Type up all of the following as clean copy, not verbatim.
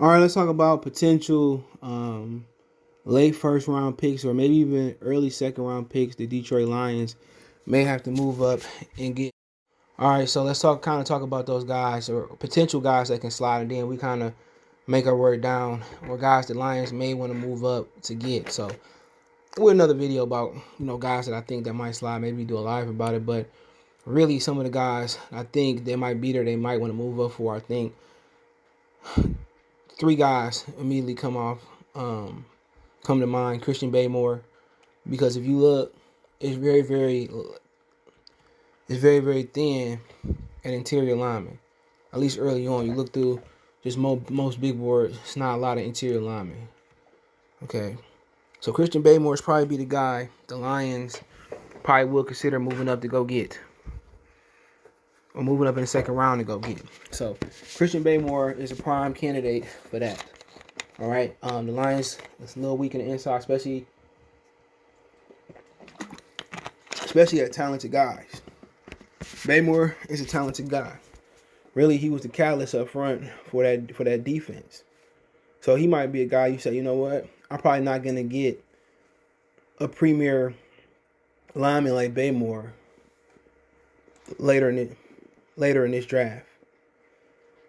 All right, let's talk about potential late first round picks or maybe even early second round picks the Detroit Lions may have to move up and get. All right, so let's talk about those guys or potential guys that can slide, and then we kind of make our word down or guys the Lions may want to move up to get. So with another video about guys that I think that might slide, maybe do a live about it, but really some of the guys I think they might be there, they might want to move up for. I think three guys immediately come to mind. Christian Baymore, because if you look, it's very thin at interior linemen. At least early on, you look through just most big boards, it's not a lot of interior linemen. Okay, so Christian Baymore is probably be the guy the Lions probably will consider moving up to go get, or moving up in the second round to go get. So Christian Baymore is a prime candidate for that. All right, the Lions is a little weak in the inside, especially at talented guys. Baymore is a talented guy. Really, he was the catalyst up front for that defense. So he might be a guy you say, you know what, I'm probably not gonna get a premier lineman like Baymore later in this draft.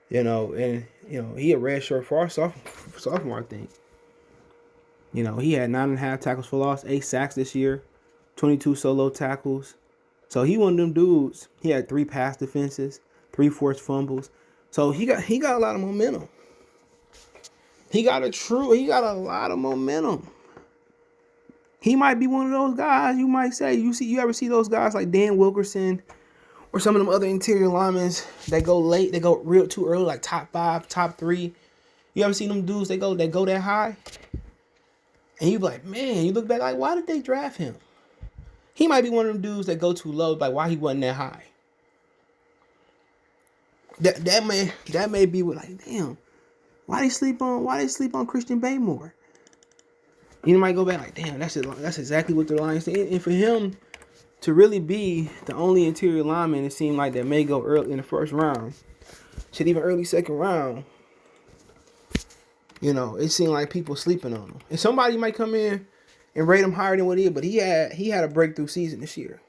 He a redshirt for our sophomore, I think. He had 9.5 tackles for loss, 8 sacks this year, 22 solo tackles. So he one of them dudes. He had 3 pass defenses, 3 forced fumbles. So he got a lot of momentum. He got a lot of momentum. He might be one of those guys you might say, you ever see those guys like Dan Wilkerson or some of them other interior linemen that go late, they go real too early, like top 5, top 3. You ever see them dudes that go that high? And you be like, man, you look back like, why did they draft him? He might be one of them dudes that go too low, like why he wasn't that high. That may be like, damn, why they sleep on Christian Baymore? You might go back like, damn, that's exactly what the Lions did. And for him to really be the only interior lineman, it seemed like that may go early in the first round, shit, even early second round. It seemed like people sleeping on him. And somebody might come in and rate him higher than what he is, but he had a breakthrough season this year.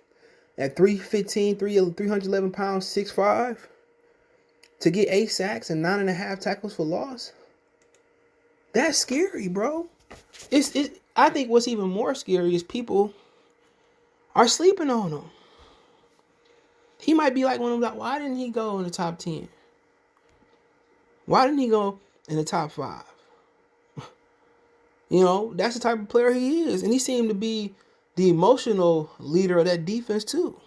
At 315, 311 pounds, 6'5", to get 8 sacks and 9.5 tackles for loss. That's scary, bro. I think what's even more scary is people are sleeping on him. He might be like one of them. Why didn't he go in the top 10? Why didn't he go in the top 5? That's the type of player he is. And he seemed to be the emotional leader of that defense too.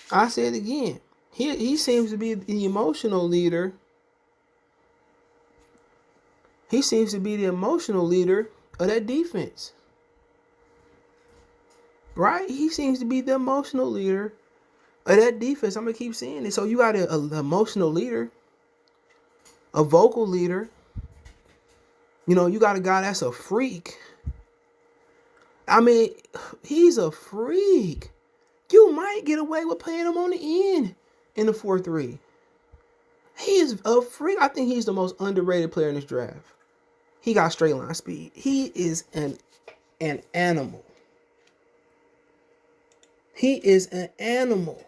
I say it again. He seems to be the emotional leader. He seems to be the emotional leader of that defense. Right? He seems to be the emotional leader of that defense. I'm going to keep saying it. So you got an emotional leader, a vocal leader. You got a guy that's a freak. I mean, he's a freak. You might get away with playing him on the end in the 4-3. He is a freak. I think he's the most underrated player in this draft. He got straight line speed. He is an animal. He is an animal.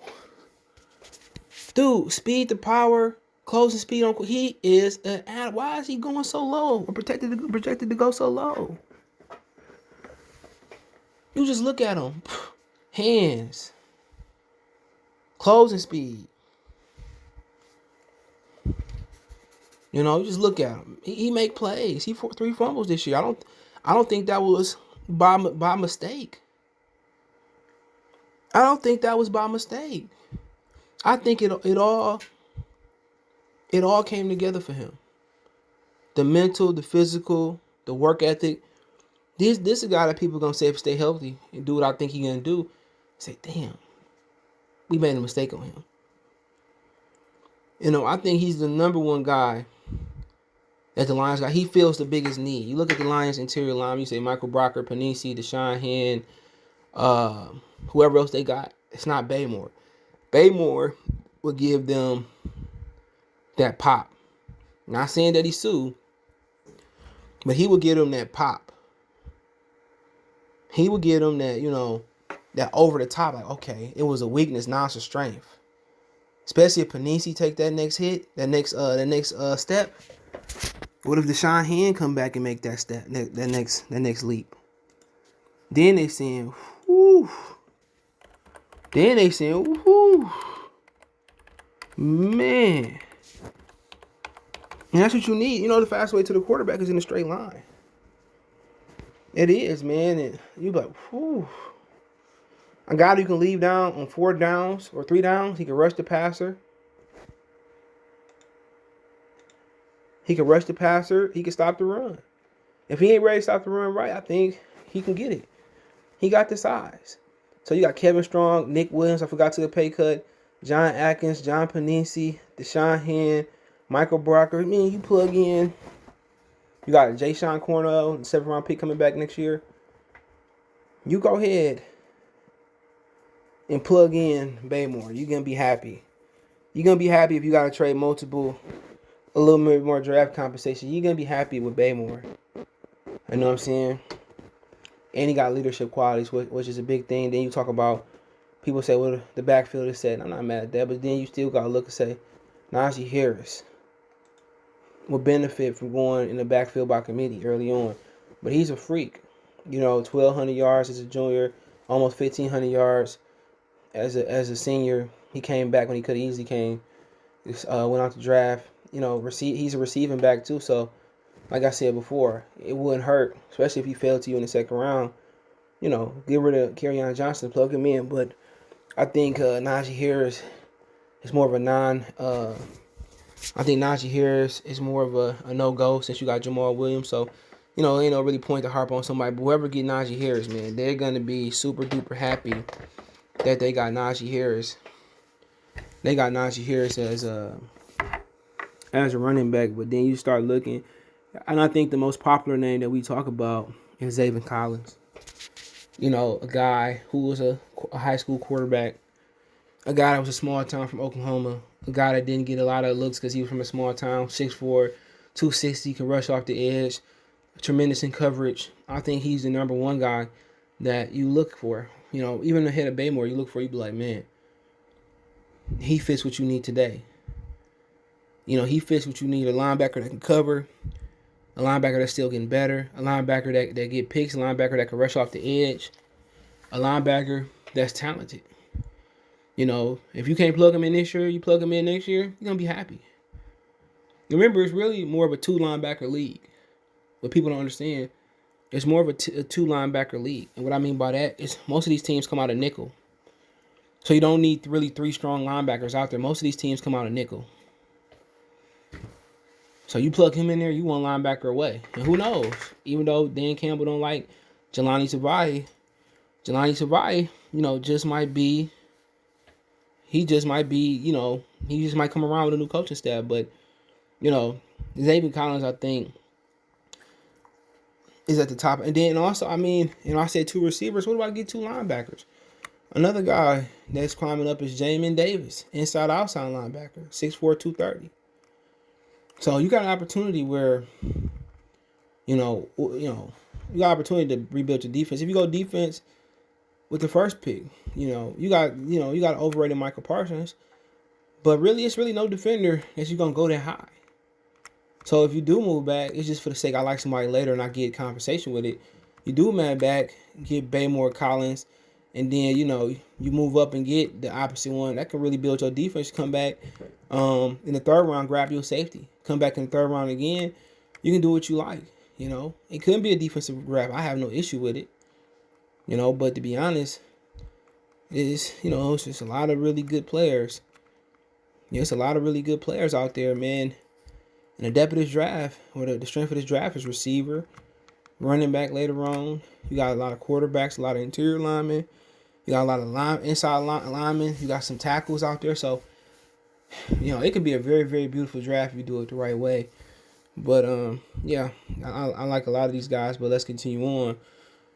Dude, speed to power, closing speed on. He is an animal. Why is he going so low or projected to go so low? You just look at him. Hands. Closing speed. You just look at him. He make plays. He 3 fumbles this year. I don't think that was by mistake. I don't think that was by mistake. I think it all came together for him. The mental, the physical, the work ethic. This is a guy that people are gonna say if stay healthy and do what I think he's gonna do. Say, damn, we made a mistake on him. I think he's the number one guy that the Lions got. He feels the biggest need. You look at the Lions interior line, you say Michael Brocker, Panisi, Deshaun Hand, whoever else they got. It's not Baymore. Baymore will give them that pop. Not saying that he sued, but he would give them that pop. He would give them that, that over the top, like, okay, it was a weakness, now it's a strength. Especially if Panisi take that next hit, that next step. What if Deshaun Hand come back and make that step, that next leap? Then they saying, whoo. Then they saying, whoo. Man. And that's what you need. The fast way to the quarterback is in a straight line. It is, man. And you be like, whoo. A guy who can leave down on 4 downs or 3 downs. He can rush the passer. He can stop the run. If he ain't ready to stop the run right, I think he can get it. He got the size. So you got Kevin Strong, Nick Williams, I forgot to the pay cut, John Atkins, John Panisi, Deshaun Hand, Michael Brocker. I mean, you plug in. You got Jay Sean Cornell, the 7th round pick coming back next year. You go ahead and plug in Baymore. You're going to be happy. You're going to be happy if you got to trade a little bit more draft compensation. You're going to be happy with Baymore. You know what I'm saying? And he got leadership qualities, which is a big thing. Then you talk about, people say, well, the backfield is set. I'm not mad at that. But then you still got to look and say, Najee Harris will benefit from going in the backfield by committee early on. But he's a freak. 1,200 yards as a junior, almost 1,500 yards as a senior. He came back when he could have easily came. Went out to draft. He's a receiving back too. So, like I said before, it wouldn't hurt, especially if he fell to you in the second round. Get rid of Kerryon Johnson, plug him in. But I think Najee Harris is more of a I think Najee Harris is more of a no-go since you got Jamal Williams. So, ain't no really point to harp on somebody. But whoever get Najee Harris, man, they're going to be super-duper happy that they got Najee Harris. They got Najee Harris as a running back. But then you start looking, and I think the most popular name that we talk about is Zaven Collins. A guy who was a high school quarterback, a guy that was a small town from Oklahoma, a guy that didn't get a lot of looks because he was from a small town, 6'4", 260, can rush off the edge, tremendous in coverage. I think he's the number one guy that you look for. Even ahead of Baymore, you be like, man, he fits what you need today. He fits what you need, a linebacker that can cover, a linebacker that's still getting better, a linebacker that get picks, a linebacker that can rush off the edge, a linebacker that's talented. If you can't plug him in this year, you plug him in next year, you're going to be happy. Remember, it's really more of a 2-linebacker league. What people don't understand, it's more of a 2-linebacker league. And what I mean by that is most of these teams come out of nickel. So you don't need really 3 strong linebackers out there. Most of these teams come out of nickel. So you plug him in there, you one linebacker away. And who knows? Even though Dan Campbell don't like Jelani Tavai, just might be, he just might come around with a new coaching staff. But, Zaven Collins, I think, is at the top. And then also, I said 2 receivers. What do I get 2 linebackers? Another guy that's climbing up is Jamin Davis, inside-outside linebacker, 6'4", 230. So you got an opportunity where, you got opportunity to rebuild your defense. If you go defense with the first pick, you got overrated Michael Parsons, but really it's really no defender that you're gonna go that high. So if you do move back, it's just for the sake I like somebody later and I get conversation with it. You do man back, get Baymore, Collins, and then you move up and get the opposite one. That can really build your defense. Come back in the 3rd round, grab your safety. Come back in the 3rd round again. You can do what you like. It couldn't be a defensive grab. I have no issue with it. But to be honest, it's just a lot of really good players. It's a lot of really good players out there, man. And the depth of this draft, or the strength of this draft, is receiver, running back later on. You got a lot of quarterbacks, a lot of interior linemen. You got a lot of inside linemen. You got some tackles out there. So, it could be a very, very beautiful draft if you do it the right way. But, I like a lot of these guys. But let's continue on.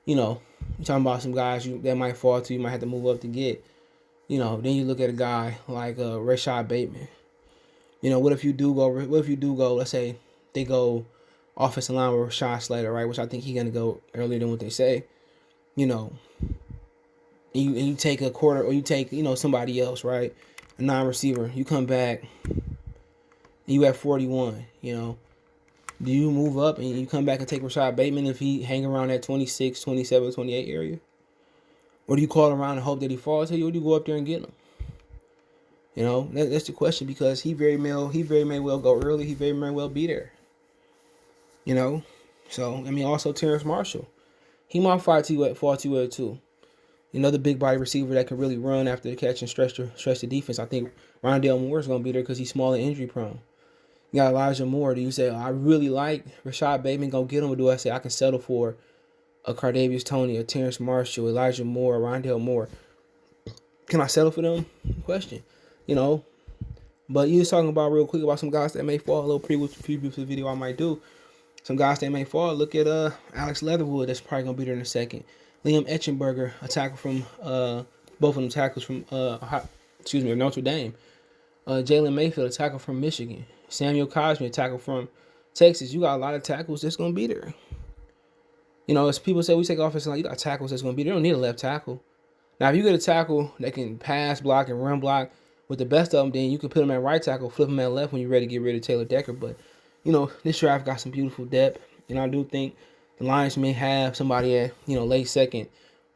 You're talking about some guys that might fall to, you might have to move up to get. Then you look at a guy like Rashad Bateman. What if you do go? Let's say they go offensive line with Rashawn Slater, right? Which I think he's gonna go earlier than what they say. You know, and you take a quarter, or you take somebody else, right? A non-receiver. You come back, and you at 41. Do you move up and you come back and take Rashad Bateman if he hang around that 26, 27, 28 area? Or do you call around and hope that he falls to you, or do you go up there and get him? That's the question, because he very may well go early. He very may well be there. So also Terrence Marshall, he might fall to you at too. Another big body receiver that can really run after the catch and stretch the defense. I think Rondale Moore is going to be there because he's small and injury prone. You got Elijah Moore. Do you say, I really like Rashad Bateman, go get him? Or do I say I can settle for a Cardavius Toney, a Terrence Marshall, Elijah Moore, Rondale Moore? Can I settle for them? Question. But you was talking about real quick about some guys that may fall. A little preview for the video I might do. Some guys that may fall. Look at Alex Leatherwood. That's probably going to be there in a second. Liam Etchenberger, a tackle from both of them tackles from Notre Dame. Jalen Mayfield, a tackle from Michigan. Samuel Cosme, a tackle from Texas. You got a lot of tackles that's going to be there. As people say, we take offensive line, you got tackles that's going to be there. You don't need a left tackle. Now, if you get a tackle that can pass block and run block with the best of them, then you can put them at right tackle, flip them at left when you're ready to get rid of Taylor Decker. But, this draft got some beautiful depth. And I do think the Lions may have somebody at, late second.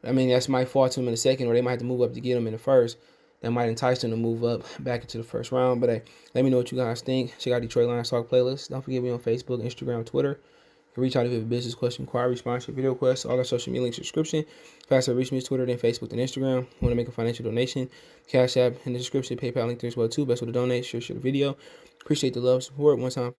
That might fall to them in the second, or they might have to move up to get them in the first. That might entice them to move up back into the first round. But hey, let me know what you guys think. Check out Detroit Lions Talk playlist. Don't forget me on Facebook, Instagram, Twitter. You can reach out if you have a business question, inquiry, sponsor, video request, all our social media links, subscription. Faster reach me is Twitter, then Facebook, then Instagram. Want to make a financial donation? Cash App in the description. PayPal link there as well too. Best way to donate. Share the video. Appreciate the love, support. One time.